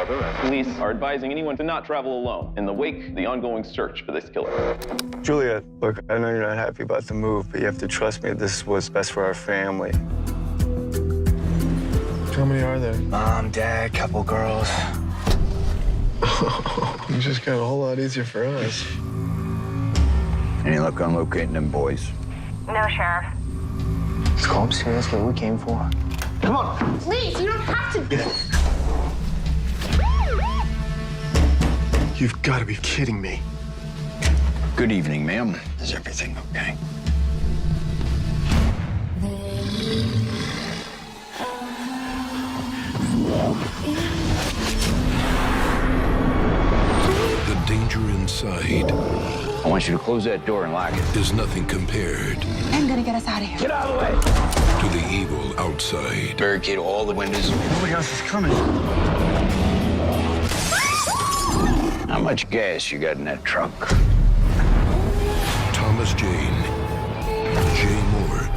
brother. And police are advising anyone to not travel alone in the wake of the ongoing search for this killer. Julia, look, I know you're not happy about the move, but you have to trust me. This is what's best for our family. How many are there? Mom, Dad, couple girls. You just got a whole lot easier for us. Any luck on locating them boys? No, Sheriff. Let's go upstairs, get what we came for. Come on. Please, you don't have to. Get it. You've got to be kidding me. Good evening, ma'am. Is everything okay? The danger inside I want you to close that door and lock it. is nothing compared I'm gonna get us out of here. Get out of the way. to the evil outside. Barricade all the windows. Nobody else is coming. How much gas you got in that truck? Thomas Jane, Jay Mohr,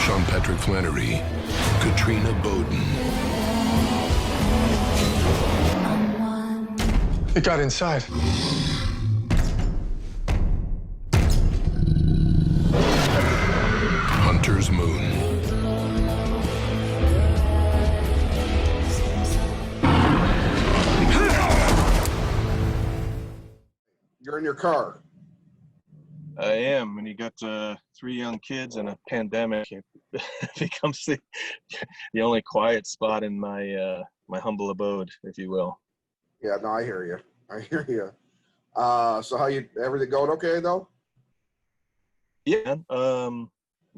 Sean Patrick Flannery, Katrina Bowden. It got inside. Hunter's Moon. You're in your car. I am. When you got 3 young kids and a pandemic, it becomes the only quiet spot in my my humble abode, if you will. Yeah, no, I hear you. I hear you. So everything going okay though? Yeah.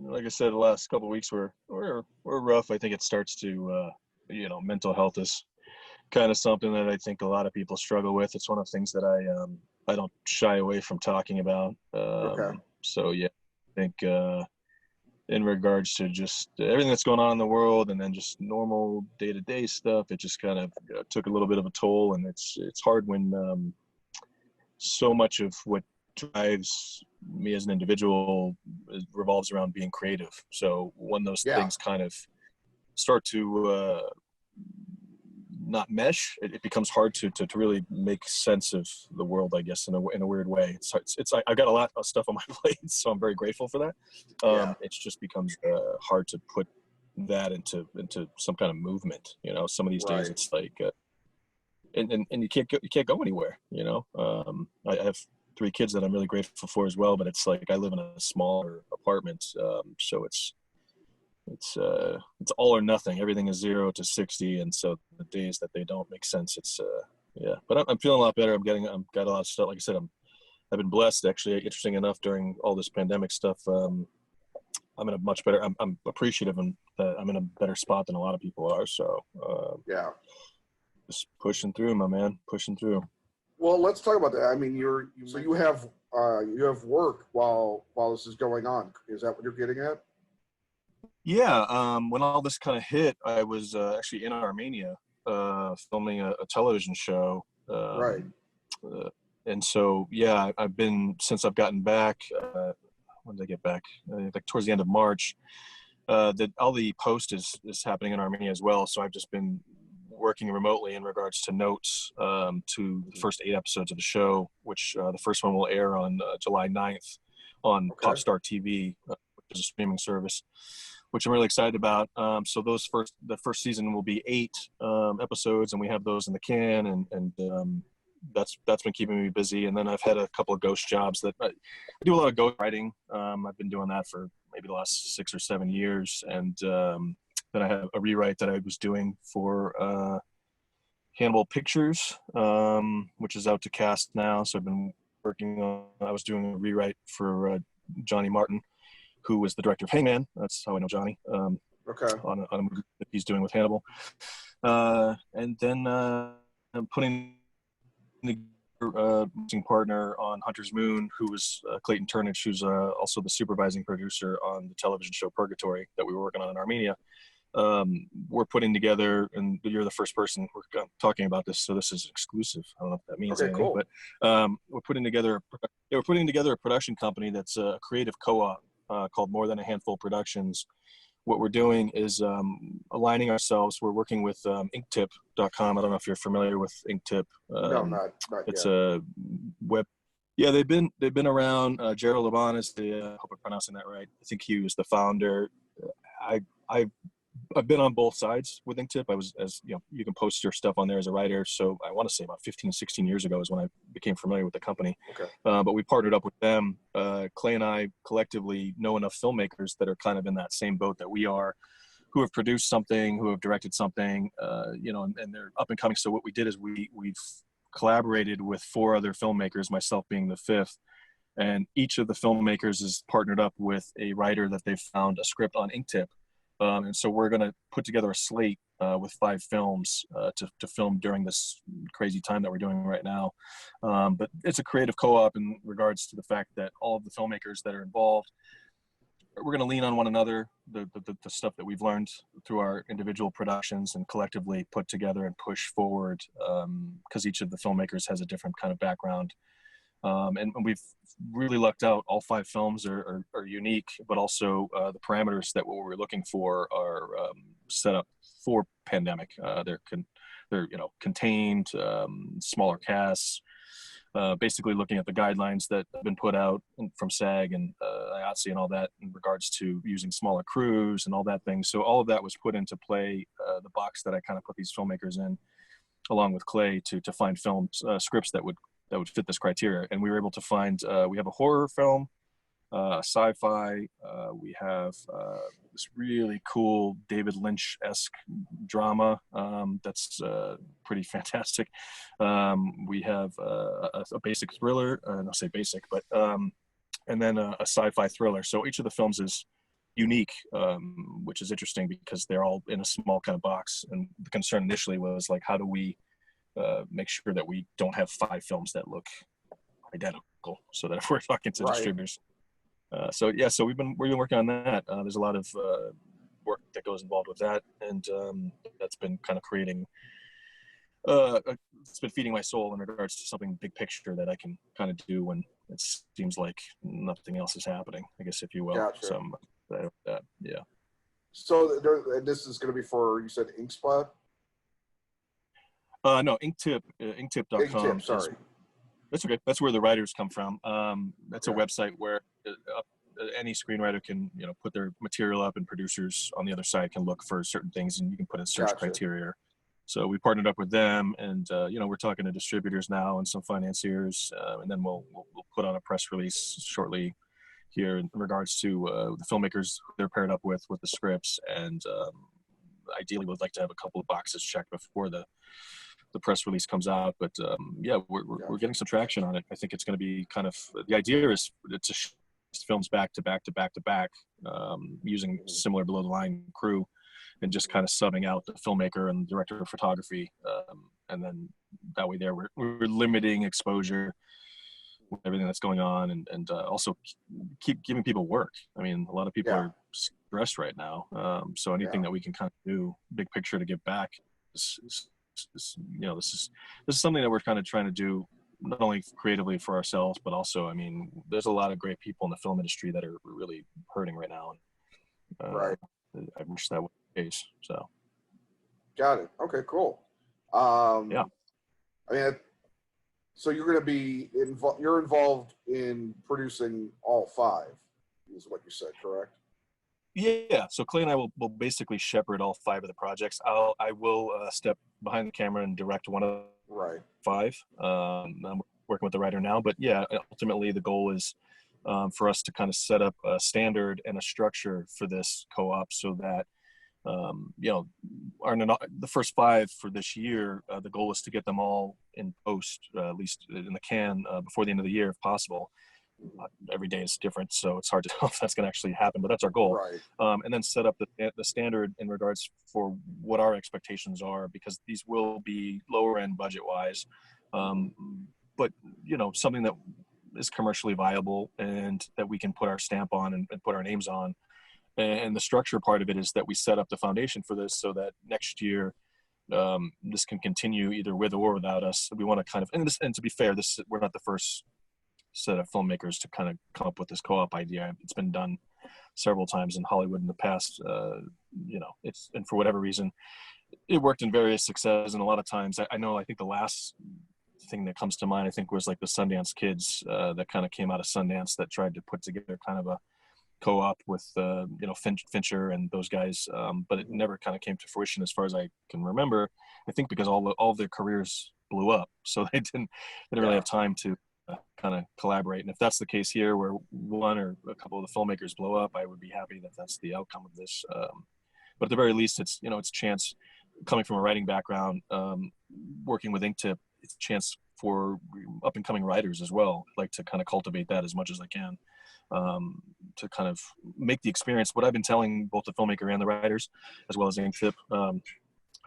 Like I said, the last couple of weeks were rough. I think it starts to mental health is kind of something that I think a lot of people struggle with. It's one of the things that I don't shy away from talking about. Okay. So yeah, I think in regards to just everything that's going on in the world and then just normal day-to-day stuff, it just kind of took a little bit of a toll, and it's hard when so much of what drives me as an individual revolves around being creative. So when those things kind of start to not mesh, it becomes hard to really make sense of the world, I guess, in a weird way. It's I've got a lot of stuff on my plate, so I'm very grateful for that. It just becomes hard to put that into some kind of movement. Some of these days it's like, and you can't go anywhere. I have 3 kids that I'm really grateful for as well, but it's like I live in a smaller apartment, so it's all or nothing. Everything is 0 to 60, and so the days that they don't make sense, it's But I'm feeling a lot better. I've got a lot of stuff. Like I said, I've been blessed. Actually, interesting enough, during all this pandemic stuff, I'm in a much better. I'm appreciative, and I'm in a better spot than a lot of people are. So just pushing through, my man, pushing through. Well, let's talk about that. I mean, you have work while this is going on. Is that what you're getting at? Yeah, when all this kind of hit, I was actually in Armenia filming a television show. Right. And so, yeah, I've been, since I've gotten back, when did I get back? Like towards the end of March, that all the post is happening in Armenia as well. So I've just been working remotely in regards to notes to the first 8 episodes of the show, which the first one will air on July 9th on PopStar TV, which is a streaming service, which I'm really excited about. So the first season will be 8 episodes, and we have those in the can, and that's been keeping me busy. And then I've had a couple of ghost jobs that I do a lot of ghost writing. I've been doing that for maybe the last 6 or 7 years, and then I have a rewrite that I was doing for Hannibal Pictures, which is out to cast now. So I've been working on. I was doing a rewrite for Johnny Martin, who was the director of Hangman. That's how I know Johnny. On a movie that he's doing with Hannibal. And then I'm putting the partner on Hunter's Moon, who was Clayton Turnage, who's also the supervising producer on the television show Purgatory that we were working on in Armenia. We're putting together, and you're the first person we're talking about this, so this is exclusive. I don't know if that means anything, cool. But we're putting together a production company that's a creative co-op called More Than a Handful Productions, what we're doing is aligning ourselves. We're working with inktip.com. I don't know if you're familiar with Inktip. No, not It's yet. a web. Yeah, they've been around. Gerald Laban is I hope I'm pronouncing that right. I think he was the founder. I've been on both sides with Inktip. I was, as you know, you can post your stuff on there as a writer. So I want to say about 15, 16 years ago is when I became familiar with the company. Okay. But we partnered up with them. Clay and I collectively know enough filmmakers that are kind of in that same boat that we are, who have produced something, who have directed something, and they're up and coming. So what we did is we've collaborated with 4 other filmmakers, myself being the 5th. And each of the filmmakers is partnered up with a writer that they've found a script on Inktip. And so we're going to put together a slate with 5 films to film during this crazy time that we're doing right now. But it's a creative co-op in regards to the fact that all of the filmmakers that are involved, we're going to lean on one another, the stuff that we've learned through our individual productions and collectively put together and push forward, because each of the filmmakers has a different kind of background. And we've really lucked out. All 5 films are unique, but also the parameters that what we're looking for are set up for pandemic. They're contained, smaller casts, basically looking at the guidelines that have been put out from SAG and IATSE and all that in regards to using smaller crews and all that thing. So all of that was put into play, the box that I kind of put these filmmakers in, along with Clay, to find scripts that would fit this criteria. And we were able to find, we have a horror film, sci-fi, we have this really cool David Lynch-esque drama that's pretty fantastic. We have a basic thriller, not say basic, but, and then a sci-fi thriller. So each of the films is unique, which is interesting because they're all in a small kind of box. And the concern initially was like, how do we make sure that we don't have 5 films that look identical, so that if we're talking to distributors. So we've been working on that. There's a lot of work that goes involved with that, and that's been kind of creating. It's been feeding my soul in regards to something big picture that I can kind of do when it seems like nothing else is happening, I guess, if you will. Gotcha. Yeah. So this is going to be for, you said Inkspot? No, Inktip, inktip.com. Inktip, sorry. That's okay. That's where the writers come from. That's a website where any screenwriter can, put their material up, and producers on the other side can look for certain things, and you can put in search criteria. So we partnered up with them, and we're talking to distributors now and some financiers, and then we'll put on a press release shortly here in regards to the filmmakers they're paired up with the scripts, and ideally would like to have a couple of boxes checked before the press release comes out. But we're getting some traction on it. I think it's going to be kind of, the idea is to films back to back to back to back, using similar below the line crew, and just kind of subbing out the filmmaker and director of photography, and then that way there we're limiting exposure with everything that's going on, and also keep giving people work. I mean, a lot of people are stressed right now, so anything that we can kind of do big picture to give back is this is something that we're kind of trying to do, not only creatively for ourselves, but also, I mean, there's a lot of great people in the film industry that are really hurting right now. And, I wish that was the case. So. Got it. Okay, cool. I mean, so you're going to be you're involved in producing all 5, is what you said, correct? Yeah. So Clay and I will basically shepherd all 5 of the projects. I will step behind the camera and direct one of 5. I'm working with the writer now, but ultimately the goal is for us to kind of set up a standard and a structure for this co-op, so that the first 5 for this year, the goal is to get them all in post, at least in the can, before the end of the year, if possible. Every day is different, so it's hard to tell if that's going to actually happen, but that's our goal. And then set up the standard in regards for what our expectations are, because these will be lower end budget wise, but something that is commercially viable and that we can put our stamp on and put our names on. And the structure part of it is that we set up the foundation for this, so that next year this can continue either with or without us. We want to kind of, and to be fair, we're not the first set of filmmakers to kind of come up with this co-op idea. It's been done several times in Hollywood in the past. And for whatever reason, it worked in various successes. And a lot of times, I think the last thing that comes to mind, I think, was like the Sundance Kids that kind of came out of Sundance that tried to put together kind of a co-op with Fincher and those guys, but it never kind of came to fruition as far as I can remember. I think because all of their careers blew up, so they didn't really have time to kind of collaborate. And if that's the case here, where one or a couple of the filmmakers blow up, I would be happy that that's the outcome of this. But at the very least, it's chance, coming from a writing background, working with Inktip, it's a chance for up and coming writers as well. I'd like to kind of cultivate that as much as I can, to kind of make the experience, what I've been telling both the filmmaker and the writers, as well as Inktip,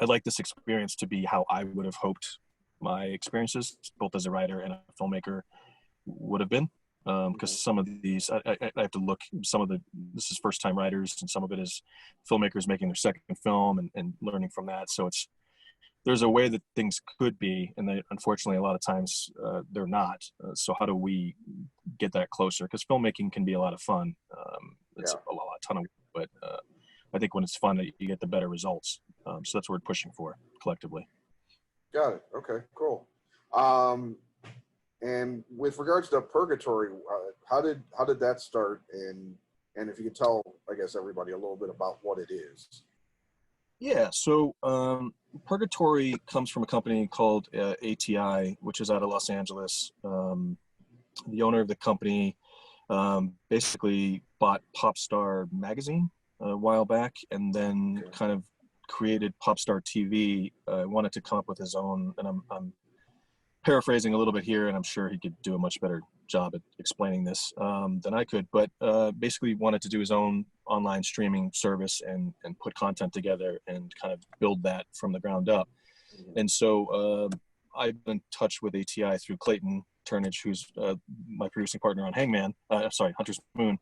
I'd like this experience to be how I would have hoped my experiences, both as a writer and a filmmaker, would have been. Because some of these, I have to look, this is first time writers, and some of it is filmmakers making their second film and learning from that. So there's a way that things could be, and they, unfortunately, a lot of times they're not. So how do we get that closer? Because filmmaking can be a lot of fun. It's a ton of work, but I think when it's fun, you get the better results. So that's what we're pushing for collectively. Got it. Okay, cool. And with regards to Purgatory, how did that start? And if you could tell, I guess, everybody a little bit about what it is. Yeah, so Purgatory comes from a company called ATI, which is out of Los Angeles. The owner of the company basically bought PopStar magazine a while back, and then kind of created PopStar TV. Wanted to come up with his own, and I'm paraphrasing a little bit here, and I'm sure he could do a much better job at explaining this than I could, but basically wanted to do his own online streaming service and put content together and kind of build that from the ground up. And so I've been in touch with ATI through Clayton Turnage, who's my producing partner on Hangman, Hunter's Moon,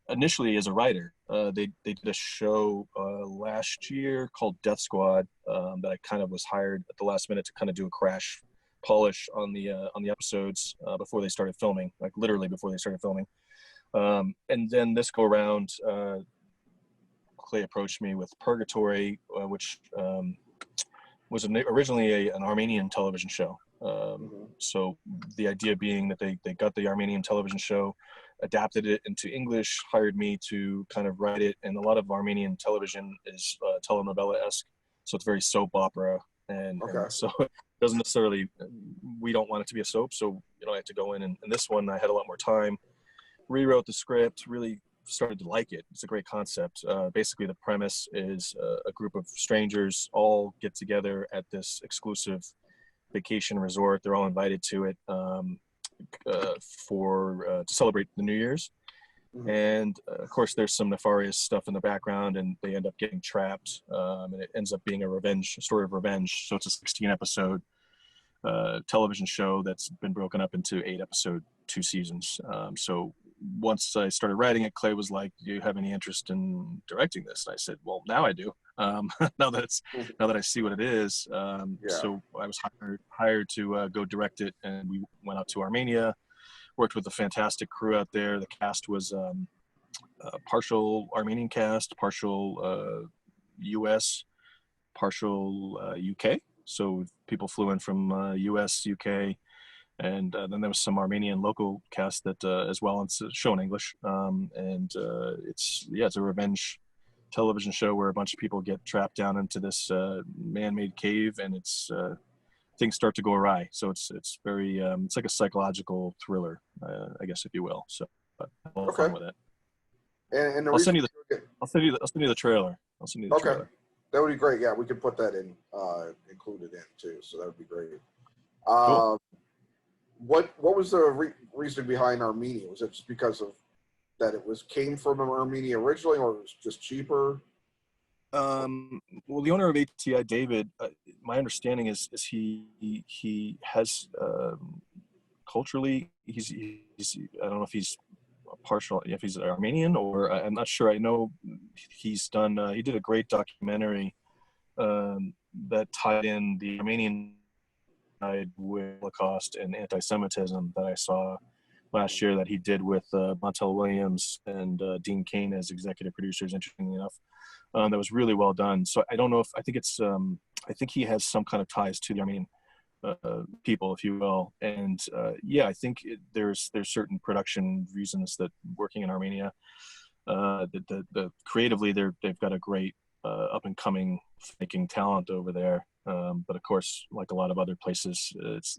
initially as a writer. They did a show last year called Death Squad that I kind of was hired at the last minute to kind of do a crash polish on the episodes before they started filming, like literally before they started filming. And then this go around, Clay approached me with Purgatory, which was originally an Armenian television show. So the idea being that they got the Armenian television show, adapted it into English, hired me to kind of write it. And a lot of Armenian television is telenovela-esque. So it's very soap opera. And so it doesn't necessarily, we don't want it to be a soap. So, I had to go in, and this one, I had a lot more time, rewrote the script, really started to like it. It's a great concept. Basically, the premise is a group of strangers all get together at this exclusive vacation resort. They're all invited to it to celebrate the New Year's. And of course, there's some nefarious stuff in the background, and they end up getting trapped. And it ends up being a story of revenge. So it's a 16-episode television show that's been broken up into 8-episode 2 seasons. So once I started writing it, Clay was like, "Do you have any interest in directing this?" And I said, "Well, now I do. Now that I see what it is." So I was hired to go direct it, and we went out to Armenia, worked with a fantastic crew out there. The cast was partial Armenian cast, partial US, partial UK. So people flew in from US, UK, and then there was some Armenian local cast that as well. It's a show in English, and it's a revenge television show where a bunch of people get trapped down into this man-made cave, and it's things start to go awry. So it's very it's like a psychological thriller, I guess, if you will. So a lot of fun with it. And I'll send you the trailer. Trailer. That would be great. Yeah, we could put that in, included in too. So that would be great. Cool. What was the reasoning behind Armenia? Was it just because of that came from Armenia originally, or it was just cheaper? Well, the owner of ATI, David, my understanding is he has culturally he's I don't know if he's partial, if he's Armenian, or I'm not sure. I know he's done. He did a great documentary that tied in the Armenian side with Holocaust and anti-Semitism that I saw last year that he did with Montel Williams and Dean Cain as executive producers, interestingly enough. That was really well done. So I don't know if, I think he has some kind of ties to the Armenian people, if you will. And yeah, I think there's certain production reasons that working in Armenia, the creatively they've got a great up and coming making talent over there. But of course, like a lot of other places, it's,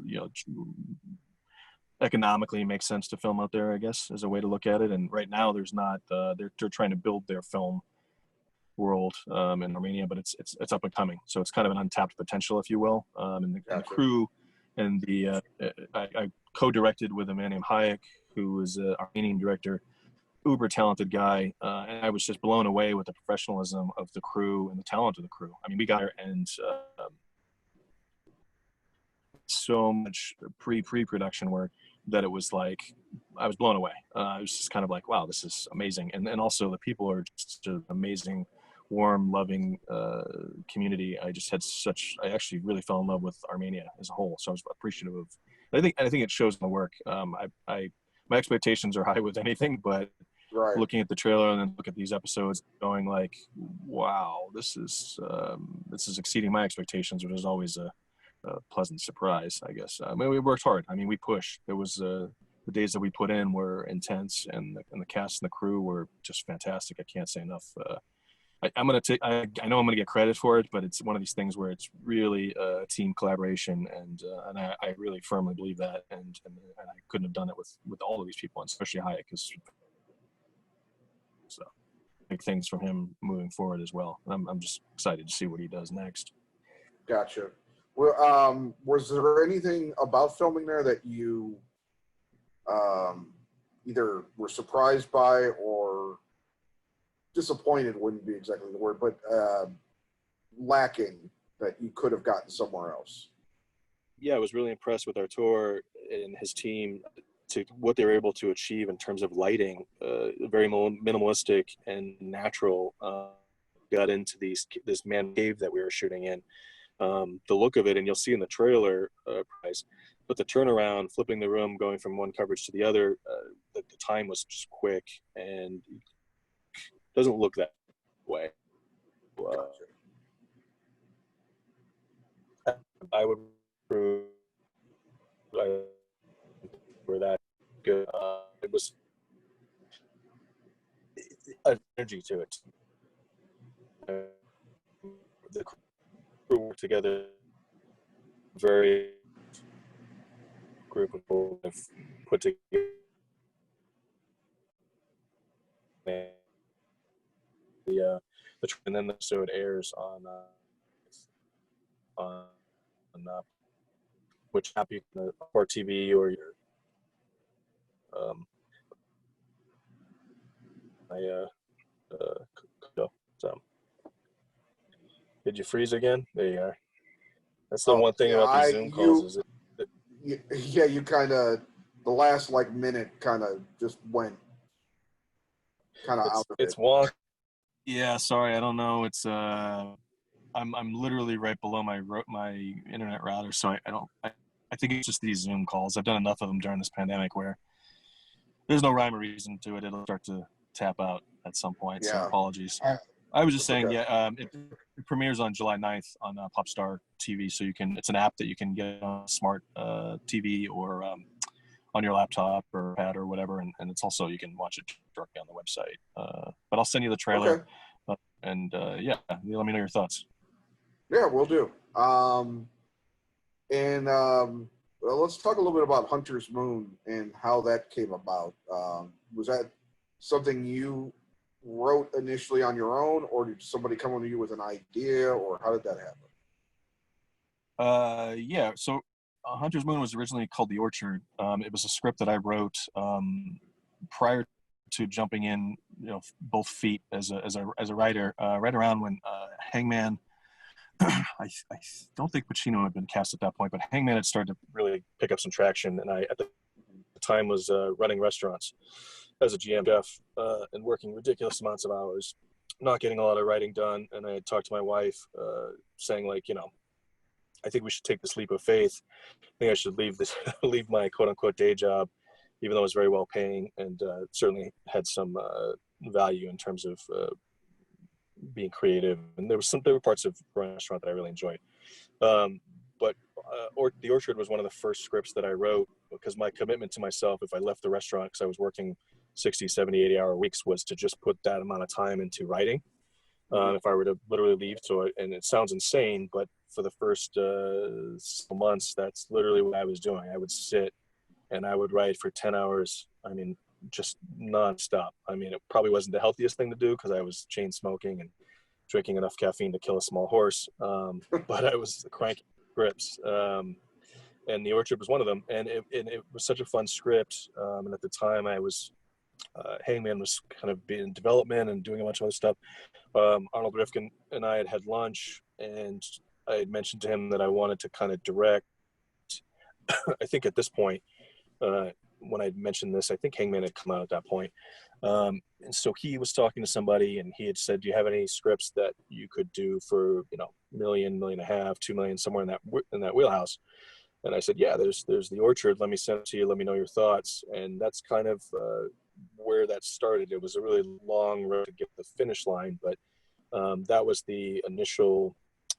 economically makes sense to film out there, I guess, is a way to look at it. And right now there's not, they're trying to build their film world in Armenia, but it's up and coming. So it's kind of an untapped potential, if you will. And the crew and I co-directed with a man named Hayek, who is an Armenian director, uber talented guy. And I was just blown away with the professionalism of the crew and the talent of the crew. I mean, we got there and so much pre-production work that it was like, I was blown away. It was just kind of like, wow, this is amazing. And also the people are just an amazing, warm, loving community. I actually really fell in love with Armenia as a whole. So I was appreciative of, I think it shows in the work. My expectations are high with anything, but looking at the trailer and then look at these episodes going like, wow, this is exceeding my expectations, which is always a pleasant surprise, I guess. I mean, we worked hard. I mean, we pushed. There was the days that we put in were intense, and the cast and the crew were just fantastic. I can't say enough. I know I'm gonna get credit for it, but it's one of these things where it's really a team collaboration, and I really firmly believe that, and I couldn't have done it with all of these people, and especially Hayek, because so big things from him moving forward as well. I'm just excited to see what he does next. Gotcha. Well, was there anything about filming there that you either were surprised by or disappointed wouldn't be exactly the word, but lacking that you could have gotten somewhere else? Yeah, I was really impressed with Artur and his team to what they were able to achieve in terms of lighting, very minimalistic and natural. Got into this man cave that we were shooting in. The look of it, and you'll see in the trailer price, but the turnaround, flipping the room, going from one coverage to the other, the time was just quick and doesn't look that way. I would prove for that good. It was an energy to it. The crew worked together, very group of people have put together. And then the episode airs on which app you can, or TV or your so did you freeze again? There you are. That's the one thing about these Zoom calls you kind of the last minute kind of just went out of it. It's wonky. Yeah, sorry, I don't know. It's I'm literally right below my internet router, so I think it's just these Zoom calls. I've done enough of them during this pandemic where there's no rhyme or reason to it. It'll start to tap out at some point. Yeah. So apologies. I was just saying, it premieres on July 9th on PopStar TV. So it's an app that you can get on a smart TV or on your laptop or pad or whatever. And it's also, you can watch it directly on the website. But I'll send you the trailer. Okay. Let me know your thoughts. Yeah, we'll do. Let's talk a little bit about Hunter's Moon and how that came about. Was that something you wrote initially on your own, or did somebody come to you with an idea, or how did that happen? So Hunter's Moon was originally called The Orchard. It was a script that I wrote prior to jumping in, both feet as a writer, right around when Hangman. I don't think Pacino had been cast at that point, but Hangman had started to really pick up some traction, and I at the time was running restaurants as a GM chef and working ridiculous amounts of hours, not getting a lot of writing done. And I had talked to my wife saying I think we should take this leap of faith. I think I should leave my quote unquote day job even though it was very well paying and certainly had some value in terms of being creative. And there were parts of the restaurant that I really enjoyed. But The Orchard was one of the first scripts that I wrote, because my commitment to myself, if I left the restaurant, because I was working 60, 70, 80-hour weeks, was to just put that amount of time into writing. If I were to literally leave. And it sounds insane, but for the first months, that's literally what I was doing. I would sit and I would write for 10 hours. I mean, just nonstop. I mean, it probably wasn't the healthiest thing to do, because I was chain smoking and drinking enough caffeine to kill a small horse. But I was cranking scripts. And The Orchard was one of them. And it was such a fun script. And at the time I was, Hangman was kind of being in development and doing a bunch of other stuff. Arnold Rifkin and I had lunch, and I had mentioned to him that I wanted to kind of direct. I think at this point, when I mentioned this, I think Hangman had come out at that point. And so he was talking to somebody, and he had said, do you have any scripts that you could do for, $1 million, $1.5 million, $2 million, somewhere in that wheelhouse? And I said, yeah, there's The Orchard. Let me send it to you. Let me know your thoughts. And that's kind of where that started. It was a really long road to get to the finish line, but that was the initial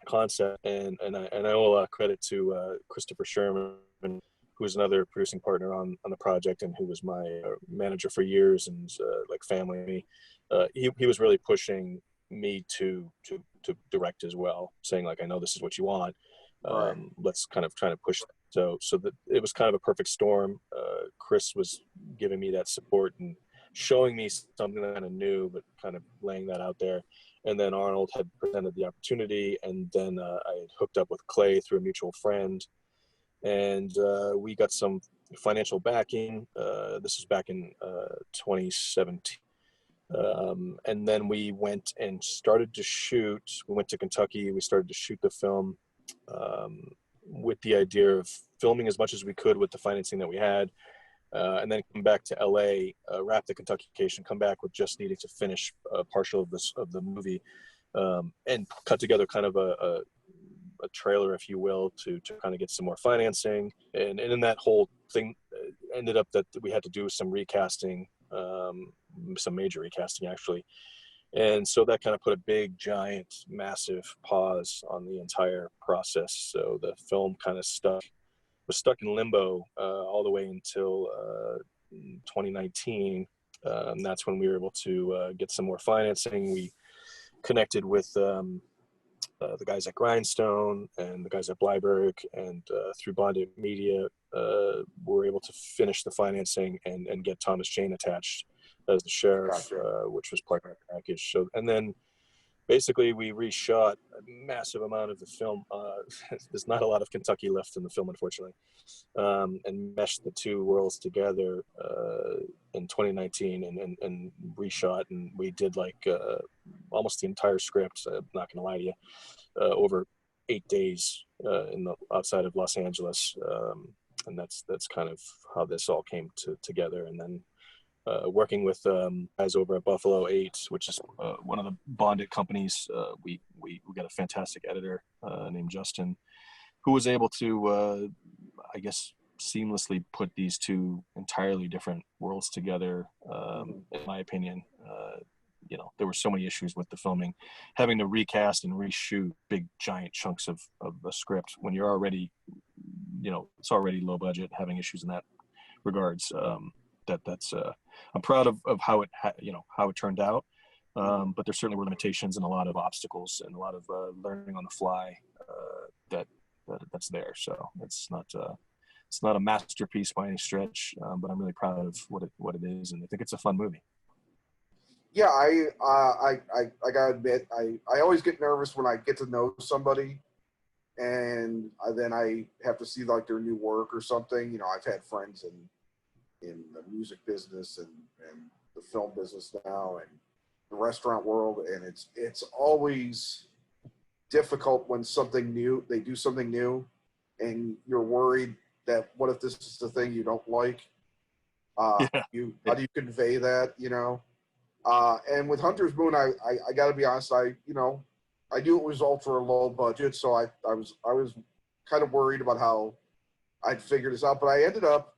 concept. And I owe a lot of credit to Christopher Sherman, who was another producing partner on the project, and who was my manager for years, and like family to me. He was really pushing me to direct as well, saying like, I know this is what you want. Let's kind of try to push. So that it was kind of a perfect storm. Chris was giving me that support and showing me something that I kind of knew, but kind of laying that out there. And then Arnold had presented the opportunity, and then I had hooked up with Clay through a mutual friend, and we got some financial backing. This is back in 2017. And then we went and started to shoot. We went to Kentucky. We started to shoot the film with the idea of filming as much as we could with the financing that we had, and then come back to LA, wrap the Kentucky vacation, come back with just needing to finish a partial of the movie, and cut together kind of a trailer, if you will, to kind of get some more financing. And in that whole thing, ended up that we had to do some recasting, some major recasting actually. And so that kind of put a big, giant, massive pause on the entire process. So the film kind of was stuck in limbo all the way until 2019. That's when we were able to get some more financing. We connected with the guys at Grindstone and the guys at Bleiberg, and through Bonded Media, were able to finish the financing and get Thomas Jane attached as the sheriff, which was part of the package. So, and then basically we reshot a massive amount of the film. There's not a lot of Kentucky left in the film, unfortunately, and meshed the two worlds together in 2019 and reshot. And we did like almost the entire script, I'm not going to lie to you, over 8 days outside of Los Angeles. And that's kind of how this all came together. And then working with guys over at Buffalo 8, which is one of the bonded companies. We got a fantastic editor named Justin, who was able to, I guess, seamlessly put these two entirely different worlds together, in my opinion. There were so many issues with the filming, having to recast and reshoot big, giant chunks of the script when you're already, it's already low budget, having issues in that regards. That's I'm proud of how it turned out, but there certainly were limitations and a lot of obstacles and a lot of learning on the fly that's there. So it's not a masterpiece by any stretch, but I'm really proud of what it is, and I think it's a fun movie. Yeah, I gotta admit, I always get nervous when I get to know somebody, and then I have to see like their new work or something. I've had friends in the music business and the film business now and the restaurant world, and it's always difficult when they do something new, and you're worried that what if this is the thing you don't like? How do you convey that? And with Hunter's Moon, I got to be honest, I knew it was ultra low budget, so I was kind of worried about how I'd figure this out, but I ended up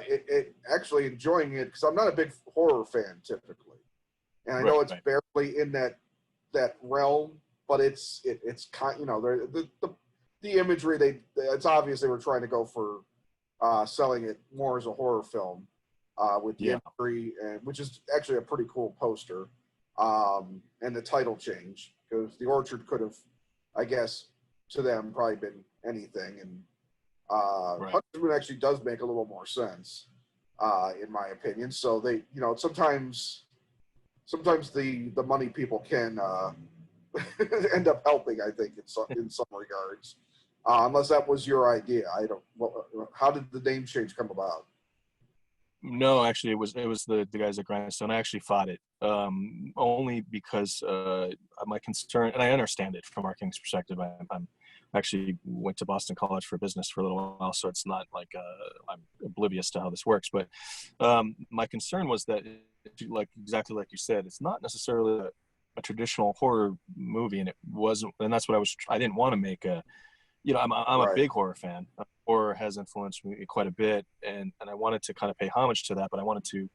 it actually enjoying it because I'm not a big horror fan typically, and I know it's barely in that realm, but it's kind, you know, the imagery it's obvious they were trying to go for selling it more as a horror film with the imagery, and which is actually a pretty cool poster, and the title change because the orchard could have, I guess, to them probably been anything, and Hunter's Moon actually does make a little more sense in my opinion. So they, you know, sometimes the money people can end up helping, I think, in some regards. Unless that was your idea. I don't. How did the name change come about? No, actually, it was the guys at Grindstone. I actually fought it only because my concern, and I understand it from marketing's perspective. I'm actually went to Boston College for business for a little while, so it's not like I'm oblivious to how this works. But my concern was that, like exactly like you said, it's not necessarily a traditional horror movie, and it wasn't. And that's what I didn't want to make a. You know, I'm a big horror fan. Horror has influenced me quite a bit, and I wanted to kind of pay homage to that, but I wanted to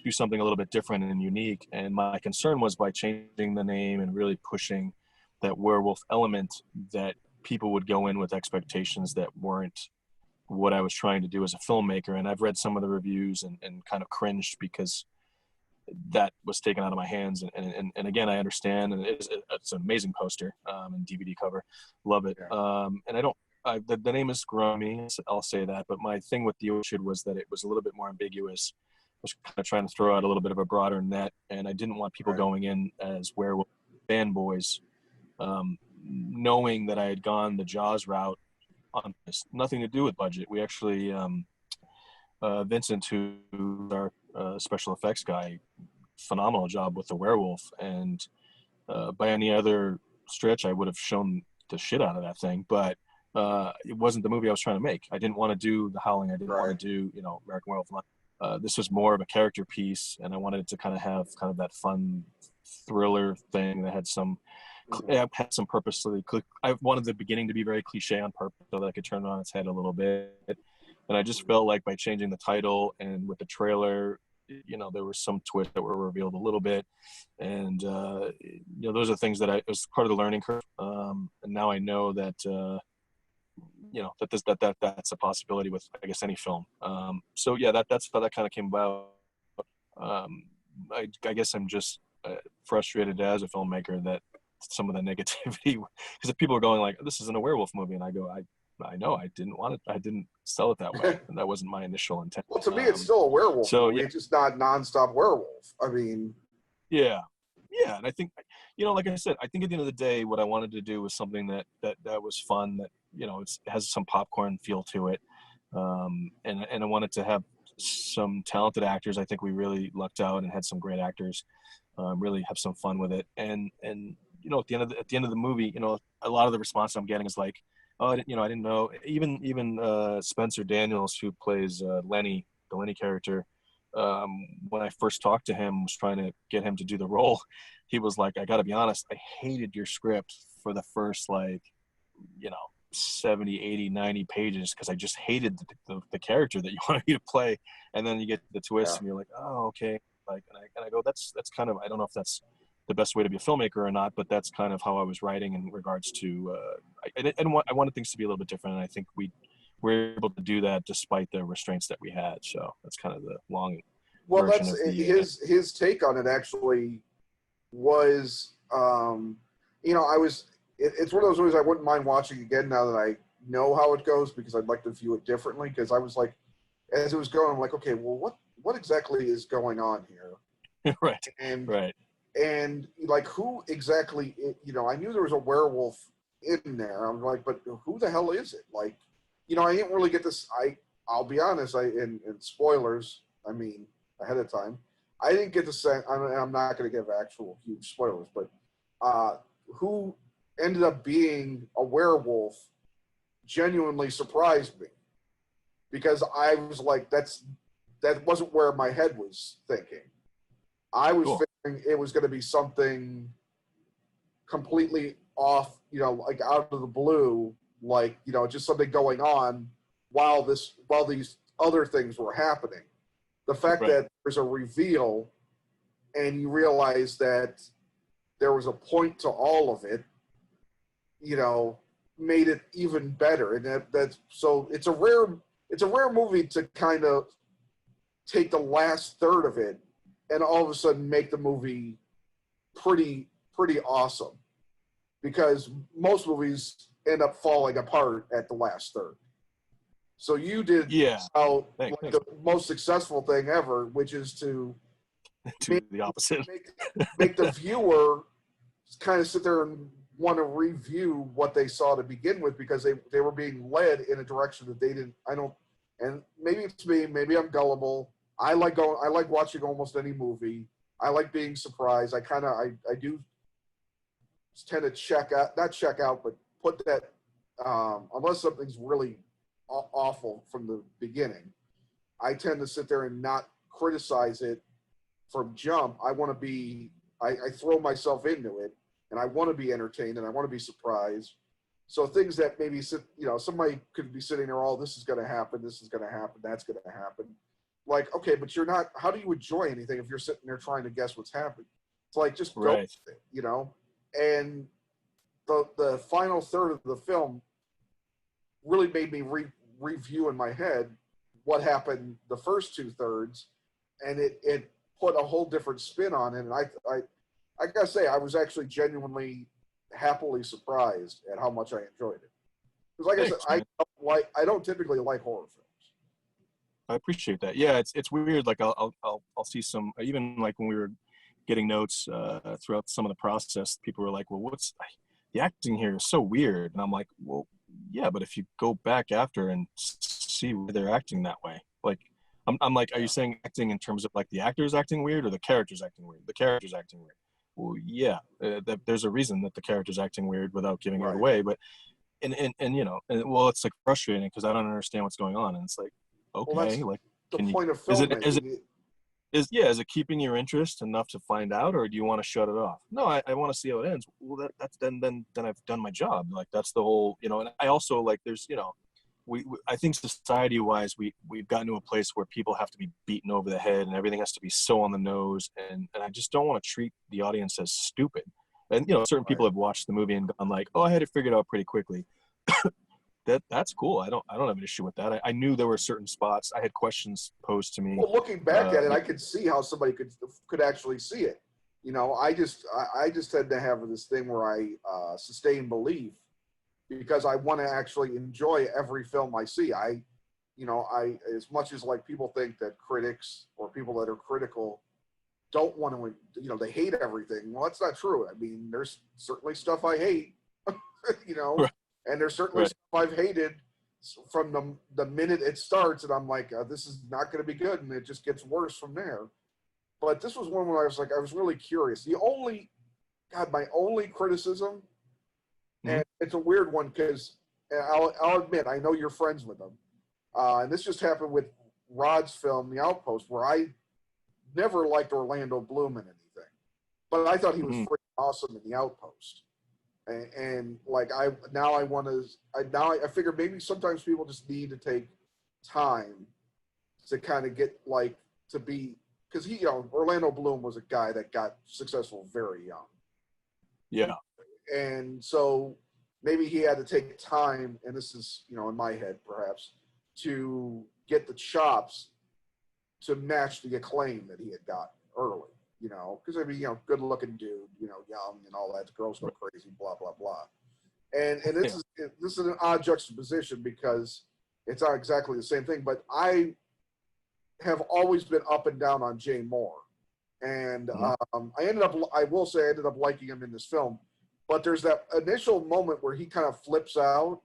do something a little bit different and unique. And my concern was by changing the name and really pushing that werewolf element, that people would go in with expectations that weren't what I was trying to do as a filmmaker. And I've read some of the reviews and kind of cringed because that was taken out of my hands. And again, I understand, and it's an amazing poster and DVD cover. Love it. And the name is grummy, I'll say that. But my thing with the orchard was that it was a little bit more ambiguous. I was kind of trying to throw out a little bit of a broader net, and I didn't want people going in as werewolf fanboys, knowing that I had gone the Jaws route on this. Nothing to do with budget. We actually, Vincent, who's our special effects guy, phenomenal job with the werewolf, and by any other stretch I would have shown the shit out of that thing, but it wasn't the movie I was trying to make. I didn't want to do The Howling. I didn't want to do, you know, American Werewolf. This was more of a character piece, and I wanted it to kind of have kind of that fun thriller thing that had some purposely. I wanted the beginning to be very cliche on purpose so that I could turn it on its head a little bit. And I just felt like by changing the title and with the trailer, you know, there were some twists that were revealed a little bit. And, you know, those are things that it was part of the learning curve. And now I know that, you know, that's a possibility with, I guess, any film. So yeah, that's how that kind of came about. I guess I'm just frustrated as a filmmaker that some of the negativity, because if people are going like, this isn't a werewolf movie, and I go, I know I didn't want it. I didn't sell it that way, and that wasn't my initial intent. Well, to me, it's still a werewolf movie. Yeah. It's just not nonstop werewolf. I mean, yeah, and I think, you know, like I said, I think at the end of the day, what I wanted to do was something that was fun. That, you know, it has some popcorn feel to it, and I wanted to have some talented actors. I think we really lucked out and had some great actors. Really have some fun with it, and you know, at the end of the movie, you know, a lot of the response I'm getting is like, oh, I didn't know. Even Spencer Daniels, who plays Lenny, the Lenny character, when I first talked to him, was trying to get him to do the role. He was like, I got to be honest, I hated your script for the first, like, you know, 70, 80, 90 pages, because I just hated the character that you wanted me to play. And then you get the twist, and you're like, oh, okay. Like, and I go, that's kind of, I don't know if that's the best way to be a filmmaker or not, but that's kind of how I was writing in regards to, I wanted things to be a little bit different. And I think we were able to do that despite the restraints that we had. So that's kind of the long well, version that's of the, his take on it actually was, you know, it's one of those movies I wouldn't mind watching again now that I know how it goes, because I'd like to view it differently. Because I was like, as it was going, I'm like, okay, well, what exactly is going on here? right. And like, who exactly, you know, I knew there was a werewolf in there. I'm like, but who the hell is it? Like, you know, I didn't really get this. I'll be honest, and spoilers, I mean, ahead of time, I didn't get the sense, I'm not going to give actual huge spoilers, but who ended up being a werewolf genuinely surprised me, because I was like, that wasn't where my head was thinking. I was figuring it was going to be something completely off, you know, like out of the blue, like, you know, just something going on while these other things were happening. The fact that there's a reveal and you realize that there was a point to all of it, you know, made it even better. And that's so it's a rare movie to kind of take the last third of it and all of a sudden make the movie pretty awesome, because most movies end up falling apart at the last third. So you did Thanks. the most successful thing ever, which is to do the opposite. make the viewer kind of sit there and want to review what they saw to begin with, because they were being led in a direction that they didn't. And maybe it's me, maybe I'm gullible. I like watching almost any movie. I like being surprised. I do tend to not check out, but put that, unless something's really awful from the beginning, I tend to sit there and not criticize it from jump. I want to be, I throw myself into it, and I want to be entertained, and I want to be surprised. So things that maybe somebody could be sitting there, oh, this is going to happen, that's going to happen. Like, okay, but you're not, how do you enjoy anything if you're sitting there trying to guess what's happening? It's like, just go with it, you know? And the final third of the film really made me review in my head what happened the first 2/3, and it put a whole different spin on it. And I gotta say, I was actually genuinely happily surprised at how much I enjoyed it. Because like I said, I don't typically like horror films. I appreciate that. Yeah, it's weird. Like I'll see some, even like when we were getting notes throughout some of the process, people were like, well, the acting here is so weird. And I'm like, well, yeah, but if you go back after and see why they're acting that way, like, I'm like, are you saying acting in terms of like the actors acting weird or the characters acting weird? The characters acting weird. Well, yeah, there's a reason that the character's acting weird without giving it away. But, and you know, well, it's like frustrating because I don't understand what's going on. And it's like, okay, like, the point of filmmaking. Is it keeping your interest enough to find out, or do you want to shut it off? No, I want to see how it ends. Well, that's then I've done my job. Like, that's the whole, you know. And I also, like, there's, you know, I think society wise we've gotten to a place where people have to be beaten over the head and everything has to be so on the nose, and I just don't want to treat the audience as stupid. And, you know, certain people have watched the movie and gone like, oh, I had it figured out pretty quickly. That's cool. I don't have an issue with that. I knew there were certain spots. I had questions posed to me. Well, looking back at it, I could see how somebody could actually see it. You know, I just tend to have this thing where I sustain belief because I want to actually enjoy every film I see. I as much as like people think that critics or people that are critical don't want to, you know, they hate everything. Well, that's not true. I mean, there's certainly stuff I hate, you know. Right. And there's certainly stuff I've hated from the minute it starts, and I'm like, this is not going to be good, and it just gets worse from there. But this was one where I was like, I was really curious. My only criticism, and it's a weird one because I'll admit, I know you're friends with them, and this just happened with Rod's film, The Outpost, where I never liked Orlando Bloom in anything, but I thought he was freaking awesome in The Outpost. And like I figure maybe sometimes people just need to take time to kind of get like to be, because he, you know, Orlando Bloom was a guy that got successful very young. Yeah. And so maybe he had to take time, and this is, you know, in my head perhaps, to get the chops to match the acclaim that he had gotten early. You know, because I mean, you know, good looking dude, you know, young and all that, girls go crazy, blah blah blah, and this is an odd juxtaposition because it's not exactly the same thing. But I have always been up and down on Jay Mohr, and I ended up liking him in this film. But there's that initial moment where he kind of flips out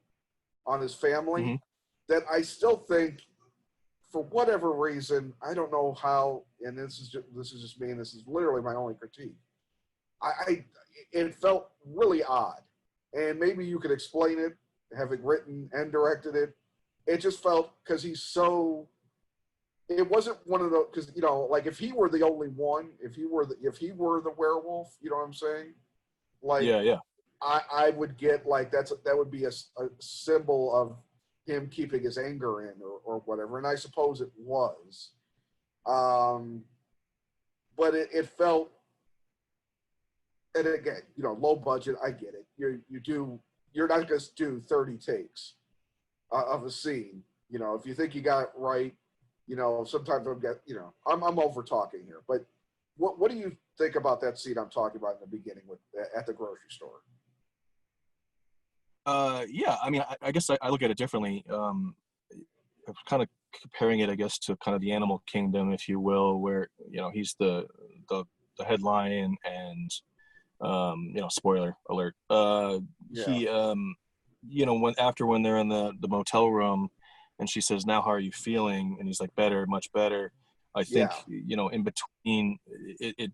on his family that I still think, for whatever reason, I don't know how, and this is just me, and this is literally my only critique. It felt really odd, and maybe you could explain it, having written and directed it. It just felt, because he's so. It wasn't one of those, because, you know, like if he were the only one, if he were the werewolf, you know what I'm saying? Like, I would get like that would be a symbol of him keeping his anger in or whatever, and I suppose it was. But it felt, and again, you know, low budget, I get it. You're not going to do 30 takes of a scene. You know, if you think you got it right, you know, sometimes I'm over talking here, but what do you think about that scene I'm talking about in the beginning at the grocery store? Yeah, I mean, I guess I look at it differently. Kind of comparing it, I guess, to kind of the animal kingdom, if you will, where, you know, he's the head lion, and you know, spoiler alert. He, you know, when they're in the motel room, and she says, "Now, how are you feeling?" And he's like, "Better, much better." I think, you know, in between it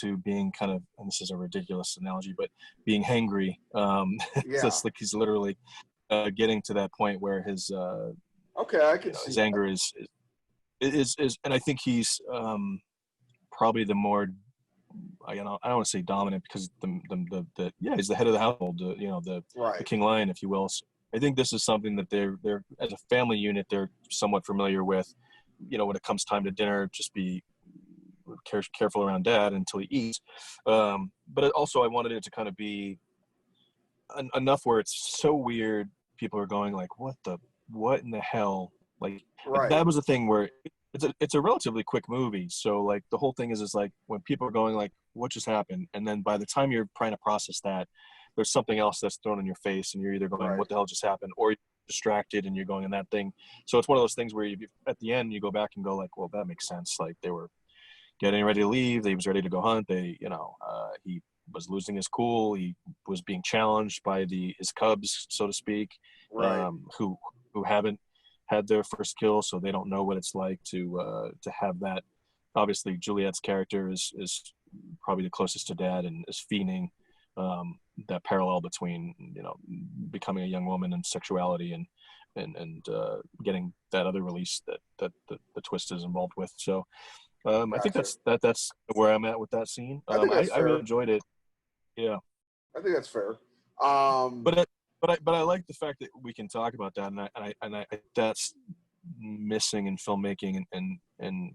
to being kind of, and this is a ridiculous analogy, but being hangry. It's like he's literally getting to that point where his I can see his anger is, and I think he's probably the more, I don't want to say dominant, because the he's the head of the household, you know, the king lion, if you will. So I think this is something that they're as a family unit, they're somewhat familiar with. You know, when it comes time to dinner, just be careful around dad until he eats. But also I wanted it to kind of be enough where it's so weird, people are going like, what in the hell? Like, that was the thing where it's a relatively quick movie. So like the whole thing is like, when people are going like, what just happened? And then by the time you're trying to process that, there's something else that's thrown in your face, and you're either going, what the hell just happened? Or you're distracted and you're going in that thing. So it's one of those things where at the end you go back and go like, well, that makes sense. Like, they were getting ready to leave. He was ready to go hunt. He was losing his cool. He was being challenged by his cubs, so to speak, who haven't had their first kill, so they don't know what it's like to have that. Obviously, Juliet's character is probably the closest to dad, and is fiending that parallel between, you know, becoming a young woman and sexuality, and getting that other release that the twist is involved with. So I think that's where I'm at with that scene. I really enjoyed it. Yeah, I think that's fair. But I like the fact that we can talk about that, and I that's missing in filmmaking and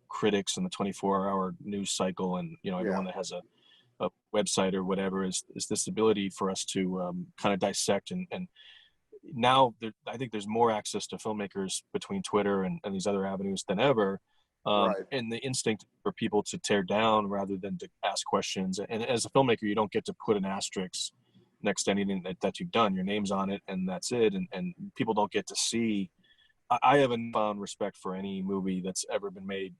critics and the 24-hour news cycle, and, you know, everyone that has a website or whatever, is this ability for us to kind of dissect and now I think there's more access to filmmakers between Twitter and these other avenues than ever. And the instinct for people to tear down rather than to ask questions. And as a filmmaker, you don't get to put an asterisk next to anything that you've done. Your name's on it, and that's it. And people don't get to see. I haven't found respect for any movie that's ever been made.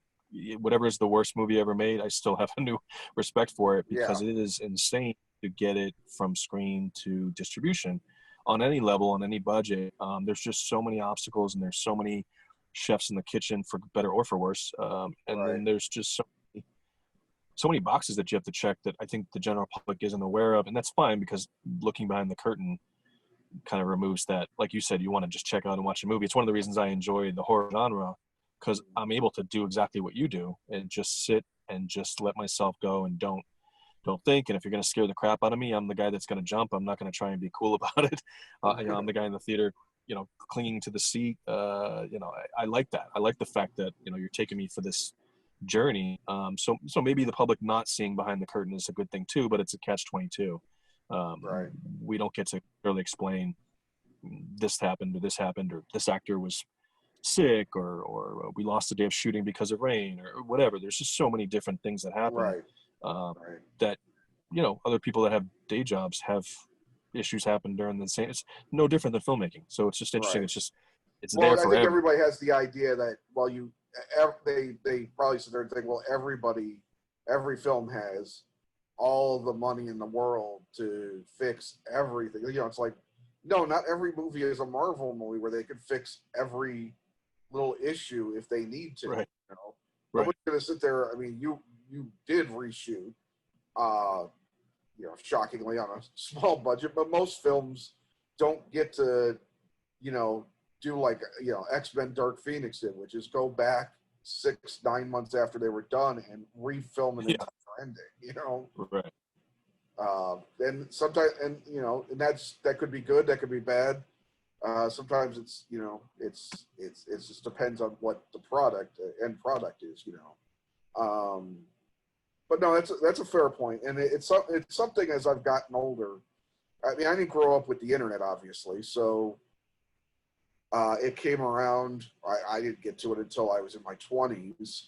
Whatever is the worst movie ever made, I still have a new respect for it, because it is insane to get it from screen to distribution on any level, on any budget. There's just so many obstacles, and there's so many chefs in the kitchen, for better or for worse, and then there's just so many boxes that you have to check that I think the general public isn't aware of. And that's fine, because looking behind the curtain kind of removes that. Like you said, you want to just check out and watch a movie. It's one of the reasons I enjoy the horror genre, because I'm able to do exactly what you do and just sit and just let myself go and don't think. And if you're going to scare the crap out of me, I'm the guy that's going to jump. I'm not going to try and be cool about it. You know, I'm the guy in the theater, you know, clinging to the seat. You know, I like that. I like the fact that, you know, you're taking me for this journey. So maybe the public not seeing behind the curtain is a good thing too, but it's a catch-22. We don't get to really explain this happened or this actor was sick or we lost a day of shooting because of rain or whatever. There's just so many different things that happen that, you know, other people that have day jobs have issues happen during the same. It's no different than filmmaking. So it's just interesting. It's there for I think everybody has the idea that, well, they probably sit there and think, well, every film has all the money in the world to fix everything. You know, it's like, no, not every movie is a Marvel movie where they can fix every little issue if they need to. You know, nobody's gonna sit there. I mean, you did reshoot, you know, shockingly on a small budget, but most films don't get to, you know, do like, you know, X-Men Dark Phoenix did, which is go back 6-9 months after they were done and refilm an entire ending, you know. And sometimes, and you know, and that could be good, that could be bad. Sometimes it's, you know, it's just depends on what the end product is, you know. But no, that's a fair point, and it's something as I've gotten older. I mean, I didn't grow up with the internet, obviously, so it came around. I didn't get to it until I was in my 20s,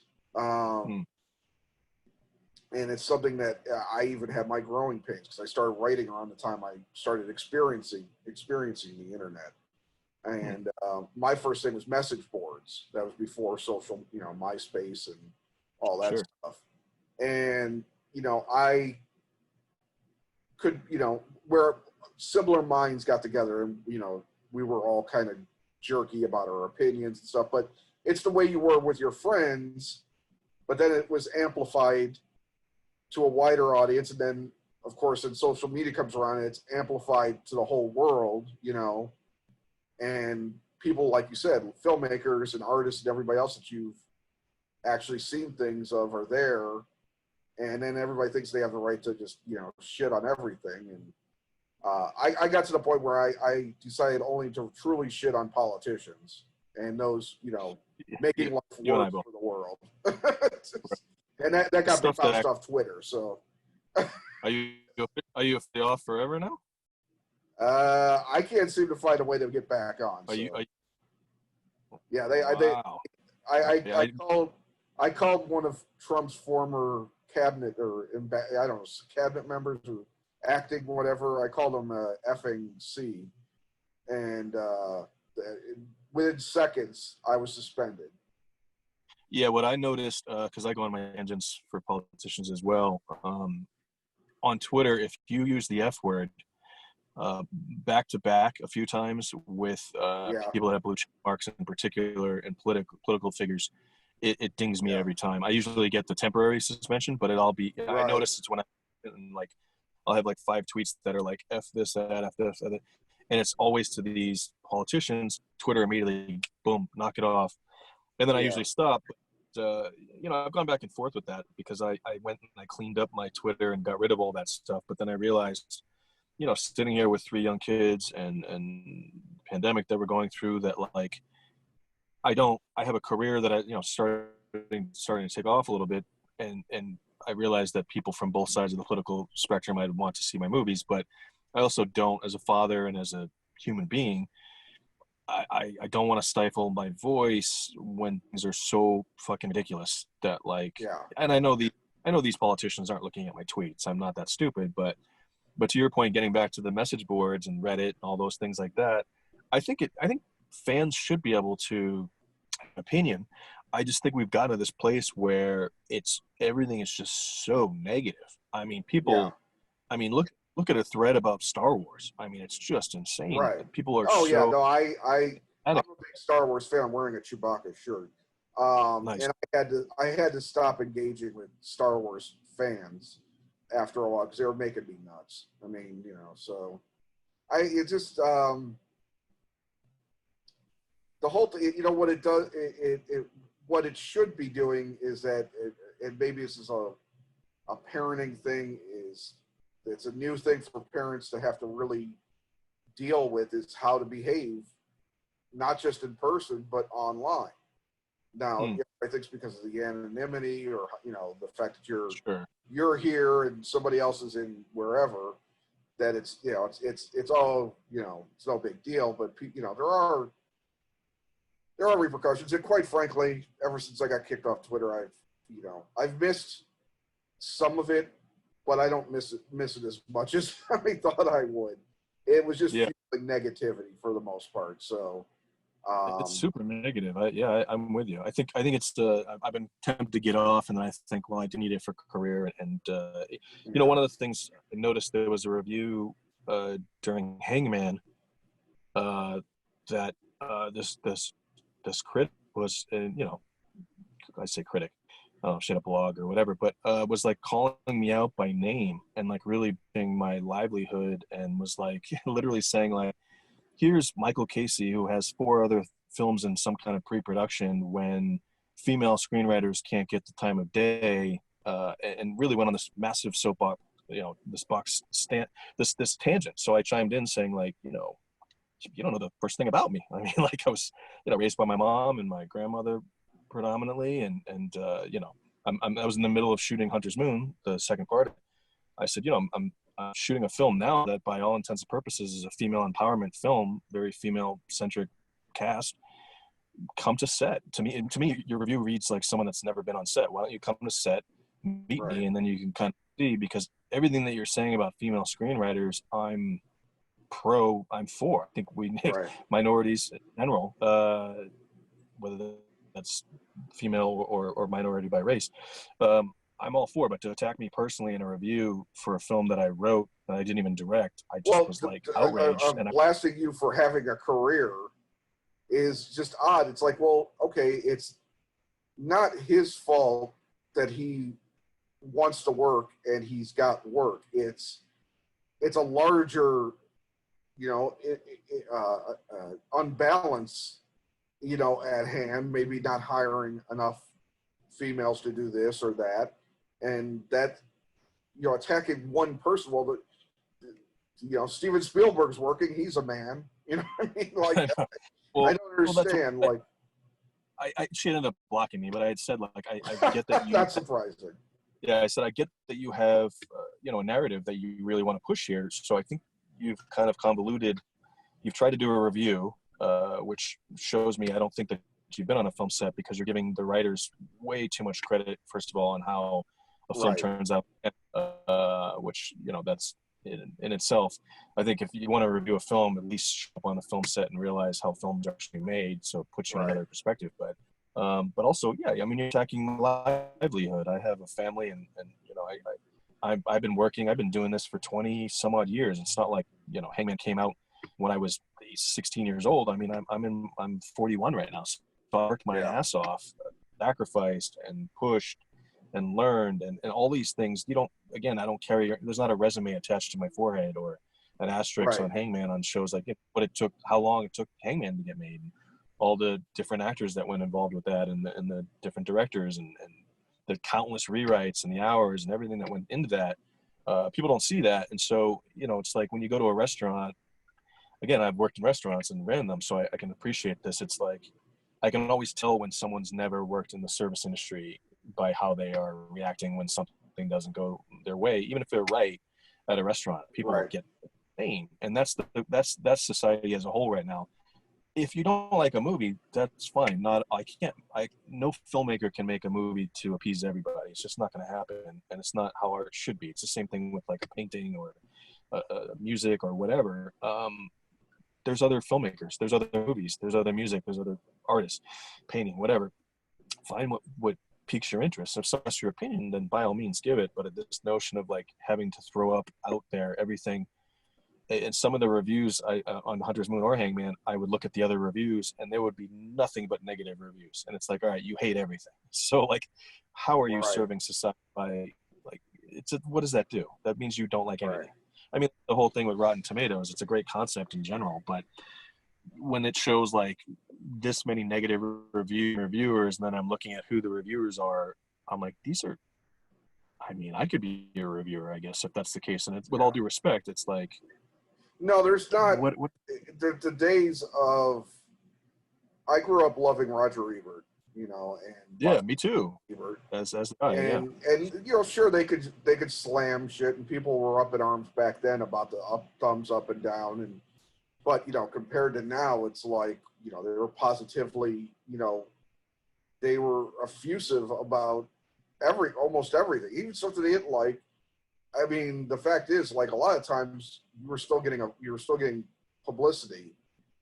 and it's something that I even had my growing pains because I started writing around the time I started experiencing the internet. And my first thing was message boards. That was before social, you know, MySpace and all that stuff. And, you know, I could, you know, where similar minds got together and, you know, we were all kind of jerky about our opinions and stuff, but it's the way you were with your friends, but then it was amplified to a wider audience. And then, of course, when social media comes around, it's amplified to the whole world, you know. And people, like you said, filmmakers and artists and everybody else that you've actually seen things of are there. And then everybody thinks they have the right to just, you know, shit on everything. And I got to the point where I decided only to truly shit on politicians and those, you know, making life worse for the world. And that got me bounced off Twitter. So are you off forever now? I can't seem to find a way to get back on. I called one of Trump's former cabinet cabinet members or acting whatever. I called him effing C, and within seconds I was suspended. Yeah, what I noticed, because I go on my tangents for politicians as well, on Twitter, if you use the F word back to back a few times with people that have blue check marks in particular and political figures, it dings me every time. I usually get the temporary suspension, but I notice it's when I'll have like 5 tweets that are like F this, that, F this, that, and it's always to these politicians. Twitter immediately, boom, knock it off. And then I usually stop. But, you know, I've gone back and forth with that because I went and I cleaned up my Twitter and got rid of all that stuff. But then I realized, you know, sitting here with 3 young kids and pandemic that we're going through, that like, I have a career that I, you know, starting to take off a little bit. And I realized that people from both sides of the political spectrum I'd want to see my movies, but I also don't, as a father and as a human being, I don't want to stifle my voice when things are so fucking ridiculous that like, and I know these politicians aren't looking at my tweets. I'm not that stupid, but to your point, getting back to the message boards and Reddit and all those things like that, I think fans should be able to have an opinion. I just think we've gotten to this place where everything is just so negative. I mean, people, I mean, look at a thread about Star Wars. I mean, it's just insane. Right. People are I'm a big Star Wars fan. I'm wearing a Chewbacca shirt. Nice. And I had to stop engaging with Star Wars fans after a while because they were making me nuts. I mean, you know, so the whole thing, you know, what it does, what it should be doing is that, and maybe this is a parenting thing, it's a new thing for parents to have to really deal with, is how to behave, not just in person, but online. Now, I think it's because of the anonymity or, you know, the fact that you're here and somebody else is in wherever, that it's, you know, it's all, you know, it's no big deal, but, you know, there are repercussions. And quite frankly, ever since I got kicked off Twitter, I've missed some of it, but I don't miss it as much as I thought I would. It was just feeling negativity for the most part. So it's super negative. I'm with you. I think it's I've been tempted to get off, and then I think, well, I do need it for career. And you know, one of the things I noticed, there was a review during Hangman that this critic was, you know, I say critic, shit, a blog or whatever, but was like calling me out by name and like really being my livelihood, and was like literally saying like, here's Michael Caissie, who has 4 other films in some kind of pre-production, when female screenwriters can't get the time of day, and really went on this massive soapbox, you know, this tangent. So I chimed in saying like, you know, you don't know the first thing about me. I mean, like I was, raised by my mom and my grandmother predominantly. And I was in the middle of shooting Hunter's Moon, the second part. I said, I'm shooting a film now that by all intents and purposes is a female empowerment film, very female centric cast. Come to set. To me, your review reads like someone that's never been on set. Why don't you come to set, meet me, and then you can kind of see, because everything that you're saying about female screenwriters, I'm for. I think we need minorities in general, whether that's female or minority by race. I'm all for, but to attack me personally in a review for a film that I wrote that I didn't even direct, I just was like outraged. And blasting you for having a career is just odd. It's like, well, okay, it's not his fault that he wants to work and he's got work. It's a larger, unbalance, at hand. Maybe not hiring enough females to do this or that, and that, attacking one person. Well, Steven Spielberg's working. He's a man. You know what I mean? Like, well, I don't understand. She ended up blocking me, but I had said, like, I get that. Not surprising. Yeah, I said, I get that you have, a narrative that you really want to push here. So I think you've kind of convoluted. You've tried to do a review, which shows me I don't think that you've been on a film set, because you're giving the writers way too much credit, first of all, on how a film turns out, which, that's in itself. I think if you want to review a film, at least show up on the film set and realize how films are actually made, so it puts you in another perspective. But also, I mean, you're attacking my livelihood. I have a family, and I've been working. I've been doing this for 20 some odd years. It's not like, Hangman came out when I was 16 years old. I mean, I'm 41 right now. So I worked my ass off, sacrificed and pushed and learned and all these things. I don't carry, there's not a resume attached to my forehead or an asterisk on Hangman on shows like it, but it took how long it took Hangman to get made, and all the different actors that went involved with that, and the different directors and the countless rewrites and the hours and everything that went into that. People don't see that. And so, it's like when you go to a restaurant, again, I've worked in restaurants and ran them, so I can appreciate this. It's like, I can always tell when someone's never worked in the service industry by how they are reacting when something doesn't go their way, even if they're right at a restaurant. People don't get pain, and that's society as a whole right now. If you don't like a movie, that's fine. No filmmaker can make a movie to appease everybody. It's just not going to happen, and it's not how art should be. It's the same thing with like a painting or music or whatever. There's other filmmakers, there's other movies, there's other music, there's other artists, painting, whatever. Find what piques your interest. If that's your opinion, then by all means give it. But this notion of like having to throw up out there everything, and some of the reviews on Hunter's Moon or Hangman, I would look at the other reviews and there would be nothing but negative reviews. And it's like, all right, you hate everything. So like, how are you serving society by like, what does that do? That means you don't like anything. I mean, the whole thing with Rotten Tomatoes, it's a great concept in general, but when it shows like this many negative reviewers, and then I'm looking at who the reviewers are, I'm like, I could be a reviewer, I guess, if that's the case. And with all due respect, it's like, no, there's not. The days of, I grew up loving Roger Ebert, and me too. Ebert. As the guy, and sure, they could slam shit, and people were up in arms back then about the thumbs up and down, but compared to now, it's like, they were positively, they were effusive about almost everything, even something they didn't like. I mean, the fact is, like, a lot of times you were still getting publicity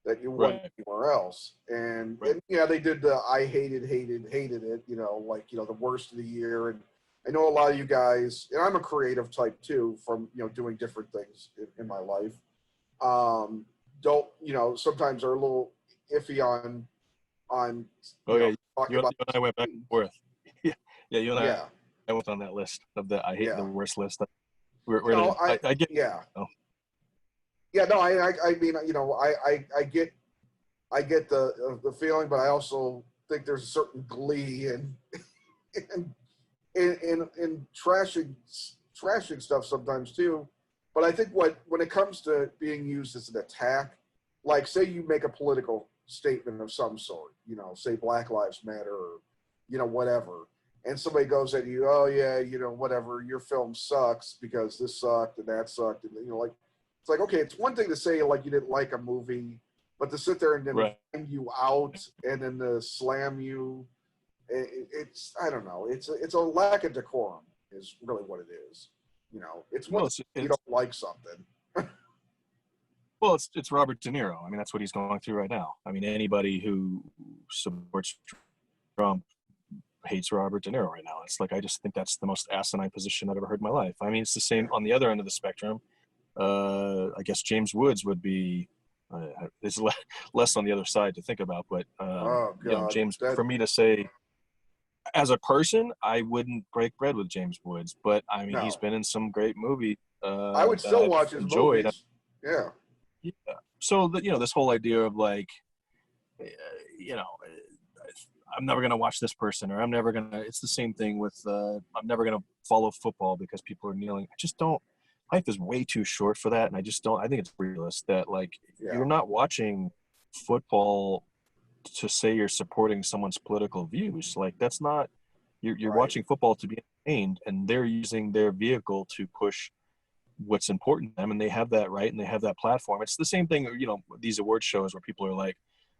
that you wouldn't anywhere else. And they did the I hated it, the worst of the year. And I know a lot of you guys, and I'm a creative type too, from, doing different things in my life. Sometimes are a little iffy on you and I went back and forth. You and I went on that list of the I hate the worst list. I get. I get the feeling, but I also think there's a certain glee in trashing stuff sometimes too. But I think when it comes to being used as an attack, like, say you make a political statement of some sort, you know, say Black Lives Matter or, you know, whatever, and somebody goes at you, oh yeah, you know, whatever, your film sucks because this sucked and that sucked, and you know, like, it's like, okay, it's one thing to say like you didn't like a movie, but to sit there and then bang you out and then to slam you, it's, I don't know, it's a lack of decorum is really what it is. You know, it's when you don't like something. Well, it's Robert De Niro. I mean, that's what he's going through right now. I mean, anybody who supports Trump hates Robert De Niro right now. It's like, I just think that's the most asinine position I've ever heard in my life. I mean, it's the same on the other end of the spectrum. I guess James Woods would be, there's less on the other side to think about, but you know, James, for me to say, as a person, I wouldn't break bread with James Woods, but I mean, he's been in some great movies. I would still watch his movies. Yeah. Yeah. So you know, this whole idea of like, you know, I'm never gonna watch this person, or I'm never gonna. It's the same thing with I'm never gonna follow football because people are kneeling. I just don't. Life is way too short for that, and I just don't. I think it's realist that like you're not watching football to say you're supporting someone's political views. Like that's not. You're watching football to be entertained, and they're using their vehicle to push what's important to them, and they have that right, and they have that platform. It's the same thing, you know, these award shows where people are like,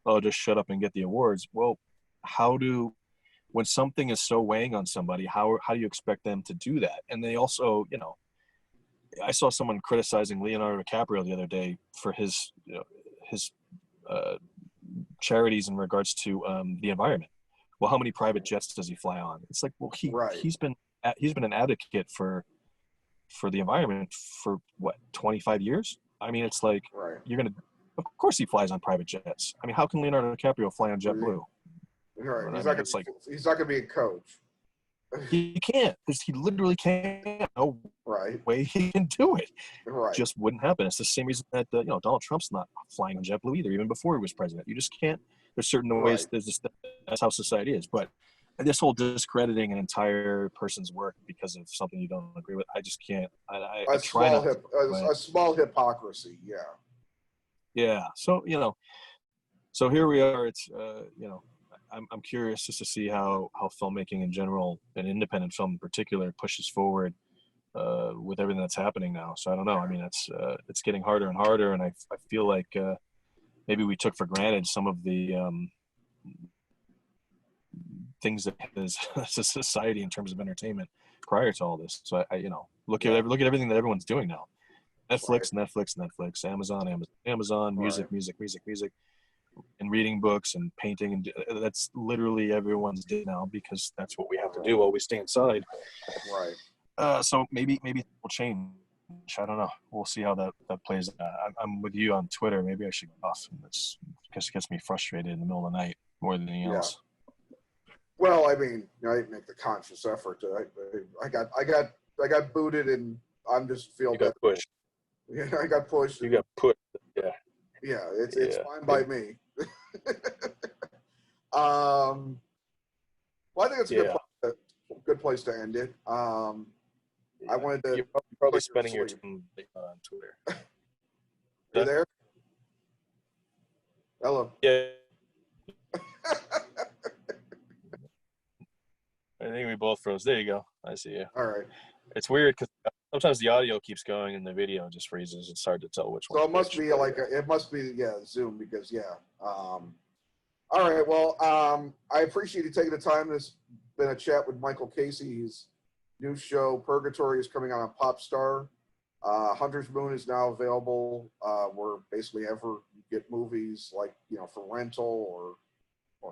oh, just shut up and get the awards. Well, when something is so weighing on somebody, how do you expect them to do that? And they also, you know, I saw someone criticizing Leonardo DiCaprio the other day for his charities in regards to the environment. Well, how many private jets does he fly on? It's like, well, he's been an advocate for the environment for what, 25 years? I mean, it's like of course he flies on private jets. I mean, how can Leonardo DiCaprio fly on JetBlue? Right. He's not gonna be a coach. He can't, because he literally can't. No way he can do it. Right. Just wouldn't happen. It's the same reason that you know, Donald Trump's not flying on JetBlue either, even before he was president. You just can't. There's certain ways. That's how society is. But this whole discrediting an entire person's work because of something you don't agree with, I just can't. I try not to, a small hypocrisy. Yeah. Yeah. So, you know, so here we are. It's, you know, I'm curious just to see how filmmaking in general, and independent film in particular, pushes forward with everything that's happening now. So I don't know. I mean, it's getting harder and harder, and I feel like maybe we took for granted some of the things that as a society in terms of entertainment prior to all this. So I you know, look at everything that everyone's doing now. Netflix, Amazon, music, and reading books and painting, and that's literally everyone's day now, because that's what we have to do while we stay inside. Right. So maybe it will change. I don't know. We'll see how that plays. I'm with you on Twitter. Maybe I should get off. It's just gets me frustrated in the middle of the night more than anything else. Well, I mean, I didn't make the conscious effort to. I got booted, and I'm just feeling. You got pushed. Yeah, I got pushed. You got pushed. Yeah. Yeah, it's fine by me. Well, I think it's a good place to end it. I wanted to. You're probably spending your time on Twitter. You there? Hello. Yeah. I think we both froze. There you go. I see you. All right. It's weird because sometimes the audio keeps going and the video just freezes. It's hard to tell which one. So it must be it must be Zoom, because all right. Well, I appreciate you taking the time. This has been a chat with Michael Caissie. His new show Purgatory is coming out on PopStar. Hunter's Moon is now available where basically ever you get movies, like, you know, for rental or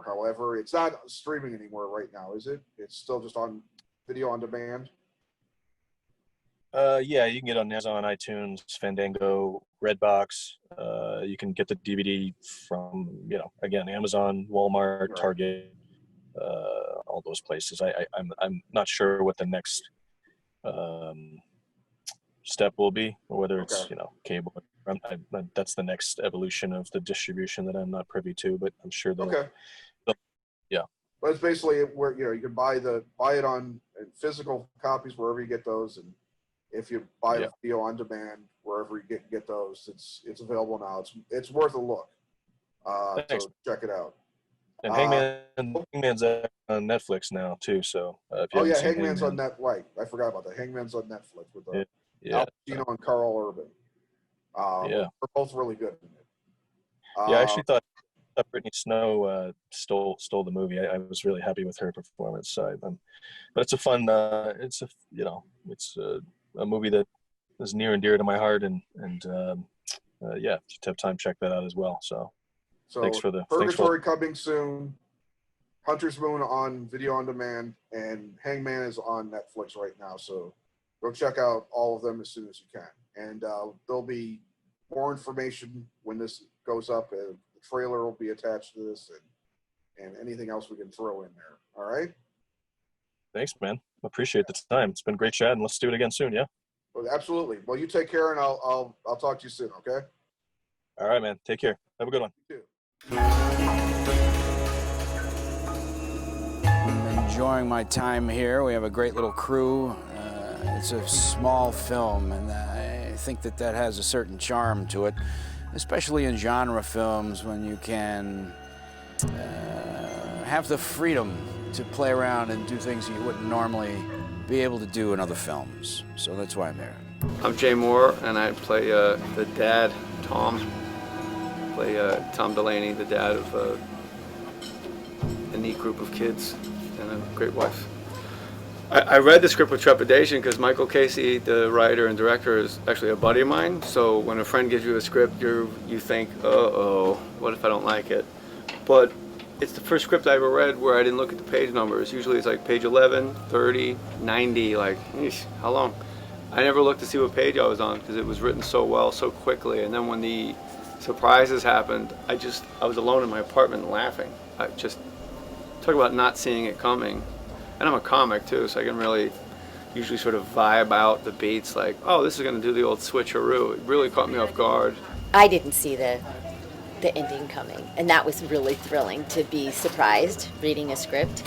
however. It's not streaming anymore right now, is it? It's still just on video on demand. Yeah, you can get it on Amazon, iTunes, Fandango, Redbox. You can get the DVD from, you know, again, Amazon, Walmart, Target, all those places. I'm not sure what the next step will be, or whether it's you know, cable. That's the next evolution of the distribution that I'm not privy to, but I'm sure they'll yeah. But it's basically where, you know, you can buy it on physical copies wherever you get those, and If you buy Yeah. video on demand, wherever you get those, it's available now. It's worth a look. Thanks. So check it out. And Hangman's on Netflix now too. So if you Oh haven't yeah, seen Hangman's Hangman, on Net. Right, I forgot about that. Hangman's on Netflix with yeah, Pacino and Karl Urban. yeah. They're both really good in it. Yeah, I actually thought Brittany Snow stole the movie. I was really happy with her performance. So, but it's a fun. It's a movie that is near and dear to my heart, and yeah, if you have time, check that out as well. So thanks for Purgatory coming soon. Hunter's Moon on video on demand, and Hangman is on Netflix right now. So go check out all of them as soon as you can. And there'll be more information when this goes up. The trailer will be attached to this, and anything else we can throw in there. All right. Thanks, man. Appreciate the time. It's been great chatting. Let's do it again soon. Yeah. Well, absolutely. Well, you take care, and I'll talk to you soon. Okay. All right, man. Take care. Have a good one. You too. I'm enjoying my time here. We have a great little crew. It's a small film, and I think that has a certain charm to it, especially in genre films when you can have the freedom to play around and do things you wouldn't normally be able to do in other films. So that's why I'm here. I'm Jay Mohr, and I play the dad, Tom. Play Tom Delaney, the dad of a neat group of kids and a great wife. I read the script with trepidation because Michael Caissie, the writer and director, is actually a buddy of mine. So when a friend gives you a script, you think, uh-oh, what if I don't like it? But it's the first script I ever read where I didn't look at the page numbers. Usually it's like page 11, 30, 90, like, eesh, how long? I never looked to see what page I was on because it was written so well, so quickly. And then when the surprises happened, I was alone in my apartment laughing. I just, talk about not seeing it coming. And I'm a comic too, so I can really usually sort of vibe out the beats like, oh, this is gonna do the old switcheroo. It really caught me off guard. I didn't see the ending coming, and that was really thrilling to be surprised reading a script.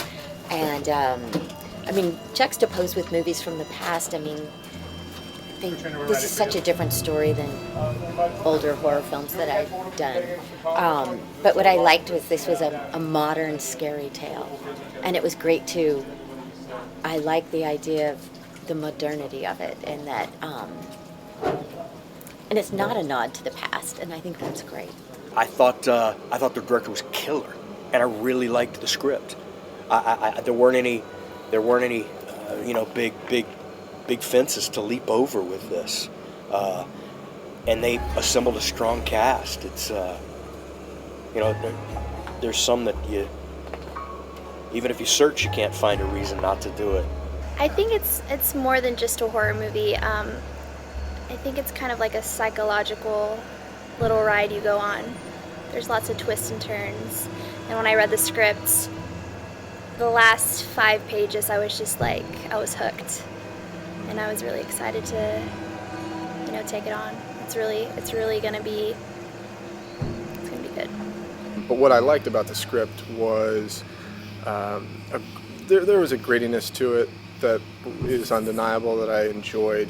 And I mean, juxtaposed with movies from the past, I mean, this is such a different story than older horror films that I've done. But what I liked was this was a modern scary tale, and it was great too. I like the idea of the modernity of it, and that, and it's not a nod to the past, and I think that's great. I thought the director was killer, and I really liked the script. There weren't any, big fences to leap over with this, and they assembled a strong cast. It's, there's some that even if you search, you can't find a reason not to do it. I think it's more than just a horror movie. I think it's kind of like a psychological little ride you go on. There's lots of twists and turns. And when I read the script, the last 5 pages, I was just like, I was hooked. And I was really excited to, take it on. It's really gonna be good. But what I liked about the script was there was a grittiness to it that is undeniable that I enjoyed.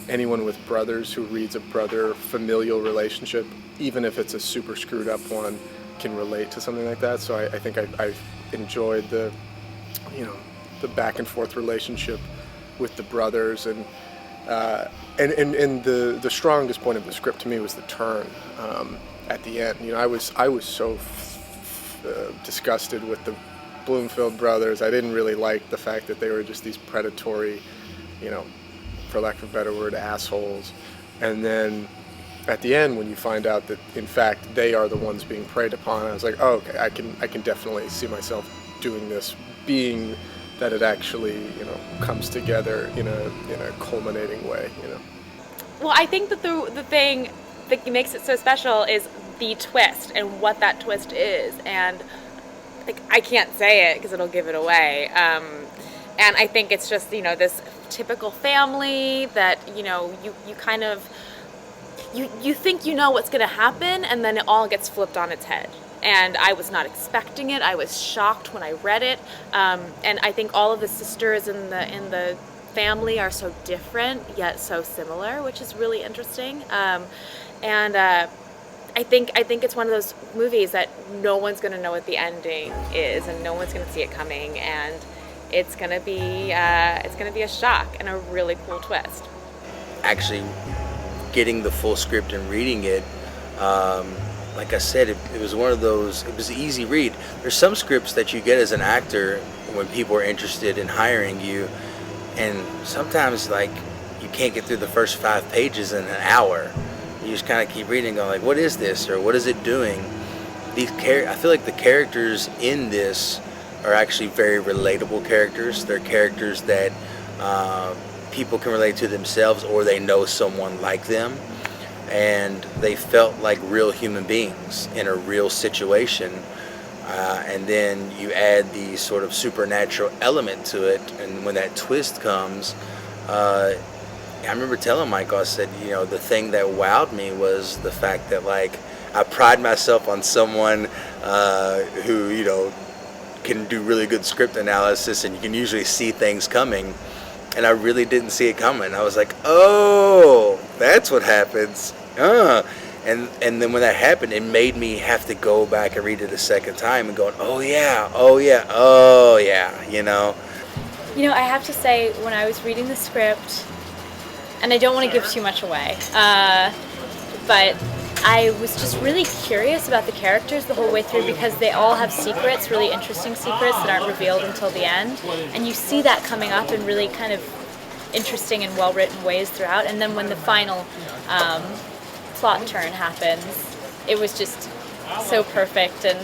Anyone with brothers who reads a brother familial relationship, even if it's a super screwed up one, can relate to something like that. So I think I enjoyed the back and forth relationship with the brothers, and the strongest point of the script to me was the turn at the end. I was so disgusted with the Bloomfield brothers. I didn't really like the fact that they were just these predatory, for lack of a better word, assholes. And then at the end, when you find out that in fact they are the ones being preyed upon, I was like, oh, okay, I can definitely see myself doing this, being that it actually comes together in a culminating way. Well, I think that the thing that makes it so special is the twist and what that twist is, and I can't say it because it'll give it away. And I think it's just this typical family that you kind of you think what's going to happen, and then it all gets flipped on its head. And I was not expecting it. I was shocked when I read it. And I think all of the sisters in the family are so different yet so similar, which is really interesting. I think it's one of those movies that no one's going to know what the ending is, and no one's going to see it coming, and it's going to be a shock and a really cool twist. Actually, getting the full script and reading it, like I said, it was one of those. It was an easy read. There's some scripts that you get as an actor when people are interested in hiring you, and sometimes like you can't get through the first 5 pages in an hour. You just kind of keep reading, going like, "What is this?" or "What is it doing?" I feel like the characters in this are actually very relatable characters. They're characters that people can relate to themselves, or they know someone like them, and they felt like real human beings in a real situation. And then you add the sort of supernatural element to it, and when that twist comes, I remember telling Michael, I said, you know, the thing that wowed me was the fact that, like, I pride myself on someone who, you know, can do really good script analysis, and you can usually see things coming, and I really didn't see it coming. I was like, oh, that's what happens. And then when that happened, it made me have to go back and read it a second time and go, oh yeah, you know. You know, I have to say, when I was reading the script, and I don't want to give too much away, but I was just really curious about the characters the whole way through, because they all have secrets, really interesting secrets that aren't revealed until the end, and you see that coming up in really kind of interesting and well-written ways throughout. And then when the final plot turn happens, it was just so perfect. And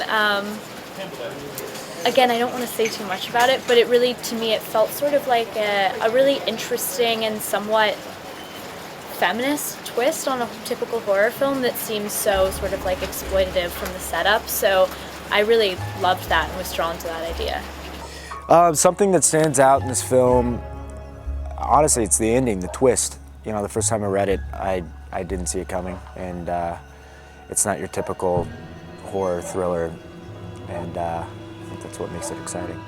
again, I don't want to say too much about it, but it really, to me, it felt sort of like a really interesting and somewhat feminist twist on a typical horror film that seems so sort of like exploitative from the setup. So I really loved that and was drawn to that idea. Something that stands out in this film, honestly, it's the ending, the twist. You know, the first time I read it, I didn't see it coming, and it's not your typical horror thriller, and I think that's what makes it exciting.